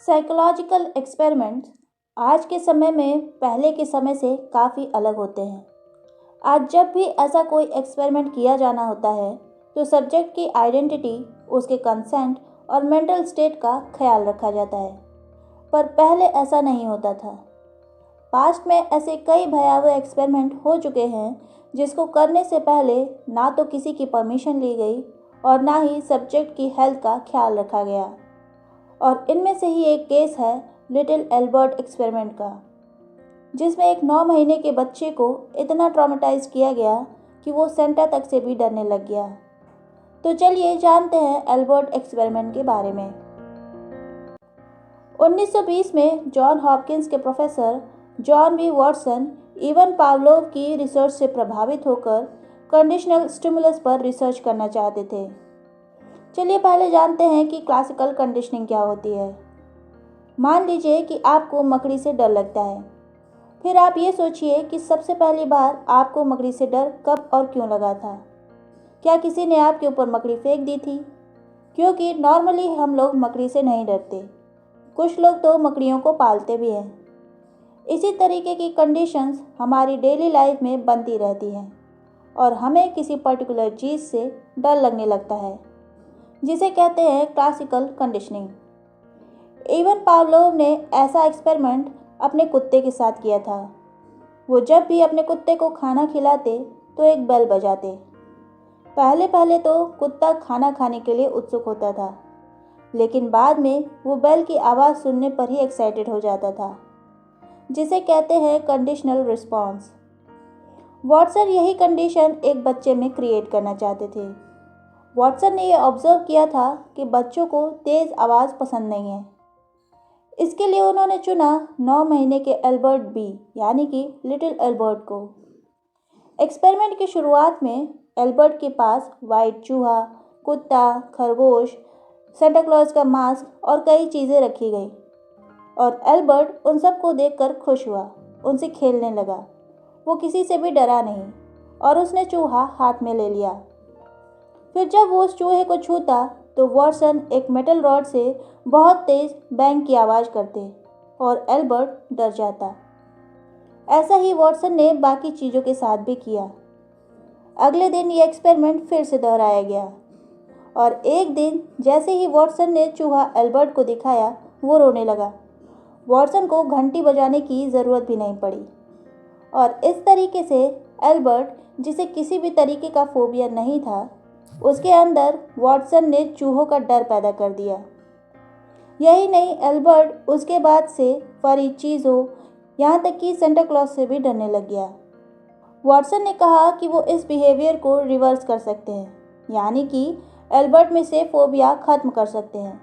Psychological experiments आज के समय में पहले के समय से काफ़ी अलग होते हैं। आज जब भी ऐसा कोई एक्सपेरिमेंट किया जाना होता है तो सब्जेक्ट की आइडेंटिटी, उसके कंसेंट और मेंटल स्टेट का ख्याल रखा जाता है। पर पहले ऐसा नहीं होता था। पास्ट में ऐसे कई भयावह एक्सपेरिमेंट हो चुके हैं जिसको करने से पहले ना तो किसी की परमिशन ली गई और ना ही सब्जेक्ट की हेल्थ का ख्याल रखा गया। और इनमें से ही एक केस है लिटिल एल्बर्ट एक्सपेरिमेंट का, जिसमें एक 9 महीने के बच्चे को इतना ट्रॉमेटाइज किया गया कि वो सेंटा तक से भी डरने लग गया। तो चलिए जानते हैं एल्बर्ट एक्सपेरिमेंट के बारे में। 1920 में जॉन हॉपकिंस के professor John B Watson Ivan Pavlov की रिसर्च से प्रभावित होकर कंडीशनल स्टिमुलस पर रिसर्च करना चाहते थे। चलिए पहले जानते हैं कि क्लासिकल कंडीशनिंग क्या होती है। मान लीजिए कि आपको मकड़ी से डर लगता है। फिर आप ये सोचिए कि सबसे पहली बार आपको मकड़ी से डर कब और क्यों लगा था। क्या किसी ने आपके ऊपर मकड़ी फेंक दी थी? क्योंकि नॉर्मली हम लोग मकड़ी से नहीं डरते। कुछ लोग तो मकड़ियों को पालते भी हैं। इसी तरीके की कंडीशंस हमारी डेली लाइफ में बनती रहती हैं और हमें किसी पर्टिकुलर चीज़ से डर लगने लगता है, जिसे कहते हैं क्लासिकल कंडीशनिंग। इवन पावलोव ने ऐसा एक्सपेरिमेंट अपने कुत्ते के साथ किया था। वो जब भी अपने कुत्ते को खाना खिलाते तो एक बेल बजाते। पहले पहले तो कुत्ता खाना खाने के लिए उत्सुक होता था, लेकिन बाद में वो बेल की आवाज़ सुनने पर ही एक्साइटेड हो जाता था, जिसे कहते हैं कंडीशनल रिस्पॉन्स। वॉटसन यही कंडीशन एक बच्चे में क्रिएट करना चाहते थे। वॉटसन ने यह ऑब्जर्व किया था कि बच्चों को तेज़ आवाज़ पसंद नहीं है। इसके लिए उन्होंने चुना 9 महीने के एल्बर्ट बी यानी कि लिटिल एल्बर्ट को। एक्सपेरिमेंट की शुरुआत में एल्बर्ट के पास वाइट चूहा, कुत्ता, खरगोश, सेंटा क्लॉज का मास्क और कई चीज़ें रखी गई और एल्बर्ट उन सबको देखकर खुश हुआ, उनसे खेलने लगा। वो किसी से भी डरा नहीं और उसने चूहा हाथ में ले लिया। फिर जब वो उस चूहे को छूता तो वॉटसन एक मेटल रॉड से बहुत तेज बैंग की आवाज़ करते और एल्बर्ट डर जाता। ऐसा ही वॉटसन ने बाकी चीज़ों के साथ भी किया। अगले दिन ये एक्सपेरिमेंट फिर से दोहराया गया और एक दिन जैसे ही वॉटसन ने चूहा एल्बर्ट को दिखाया, वो रोने लगा। वॉटसन को घंटी बजाने की ज़रूरत भी नहीं पड़ी और इस तरीके से एल्बर्ट, जिसे किसी भी तरीके का फोबिया नहीं था, उसके अंदर वॉटसन ने चूहों का डर पैदा कर दिया। यही नहीं, एल्बर्ट उसके बाद से फरी चीज़ों, यहाँ तक कि सेंटा क्लॉज से भी डरने लग गया। वॉटसन ने कहा कि वो इस बिहेवियर को रिवर्स कर सकते हैं, यानी कि एल्बर्ट में से फोबिया ख़त्म कर सकते हैं,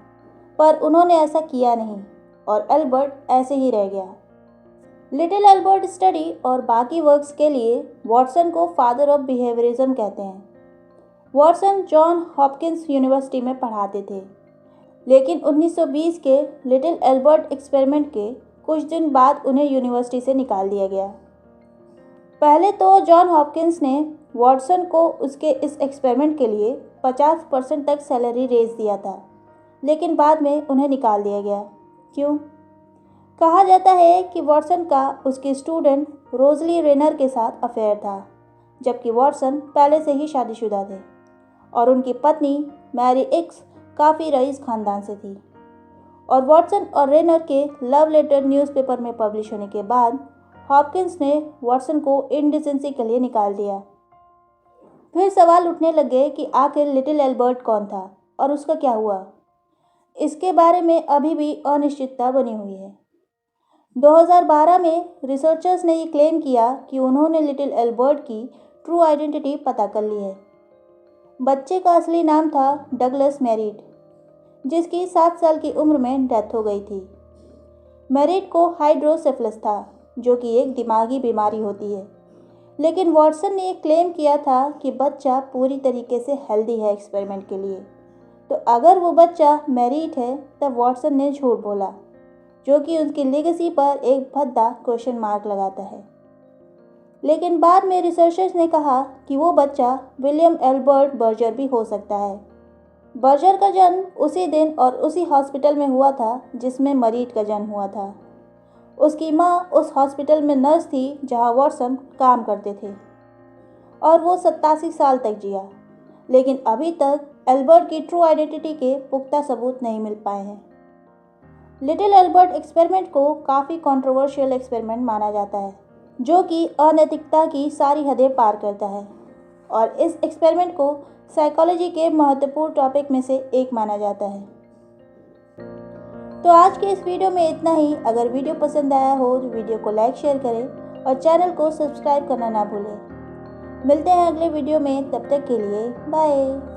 पर उन्होंने ऐसा किया नहीं और एल्बर्ट ऐसे ही रह गया। लिटिल एल्बर्ट स्टडी और बाकी वर्क्स के लिए वॉटसन को फादर ऑफ बिहेवियरिज्म कहते हैं। वॉटसन जॉन हॉपकिंस यूनिवर्सिटी में पढ़ाते थे, लेकिन 1920 के लिटिल एल्बर्ट एक्सपेरिमेंट के कुछ दिन बाद उन्हें यूनिवर्सिटी से निकाल दिया गया। पहले तो जॉन हॉपकिंस ने वॉटसन को उसके इस एक्सपेरिमेंट के लिए 50% तक सैलरी रेज दिया था, लेकिन बाद में उन्हें निकाल दिया गया। क्यों? कहा जाता है कि वॉटसन का उसके स्टूडेंट रोजली रेनर के साथ अफेयर था, जबकि वॉटसन पहले से ही शादीशुदा थे और उनकी पत्नी मैरी एक्स काफ़ी रईस खानदान से थी। और वॉटसन और रेनर के लव लेटर न्यूज़पेपर में पब्लिश होने के बाद हॉपकिंस ने वॉटसन को इंडिसेंसी के लिए निकाल दिया। फिर सवाल उठने लगे कि आखिर लिटिल एल्बर्ट कौन था और उसका क्या हुआ। इसके बारे में अभी भी अनिश्चितता बनी हुई है। 2012 में रिसर्चर्स ने ये क्लेम किया कि उन्होंने लिटिल एल्बर्ट की ट्रू आइडेंटिटी पता कर ली है। बच्चे का असली नाम था डगलस मेरिट, जिसकी 7 साल की उम्र में डेथ हो गई थी। मेरिट को हाइड्रोसेफलस था, जो कि एक दिमागी बीमारी होती है, लेकिन वॉटसन ने क्लेम किया था कि बच्चा पूरी तरीके से हेल्दी है एक्सपेरिमेंट के लिए। तो अगर वो बच्चा मेरिट है तब वॉटसन ने झूठ बोला, जो कि उनकी लेगेसी पर एक भद्दा क्वेश्चन मार्क लगाता है। लेकिन बाद में रिसर्चर्स ने कहा कि वो बच्चा विलियम एल्बर्ट बर्जर भी हो सकता है। बर्जर का जन्म उसी दिन और उसी हॉस्पिटल में हुआ था जिसमें मरीड का जन्म हुआ था। उसकी माँ उस हॉस्पिटल में नर्स थी जहाँ वॉटसन काम करते थे और वो 87 साल तक जिया। लेकिन अभी तक एल्बर्ट की ट्रू आइडेंटिटी के पुख्ता सबूत नहीं मिल पाए हैं। लिटिल एल्बर्ट एक्सपेरिमेंट को काफ़ी कंट्रोवर्शियल एक्सपेरिमेंट माना जाता है, जो कि अनैतिकता की सारी हदें पार करता है और इस एक्सपेरिमेंट को साइकोलॉजी के महत्वपूर्ण टॉपिक में से एक माना जाता है। तो आज के इस वीडियो में इतना ही। अगर वीडियो पसंद आया हो तो वीडियो को लाइक शेयर करें और चैनल को सब्सक्राइब करना ना भूलें। मिलते हैं अगले वीडियो में, तब तक के लिए बाय।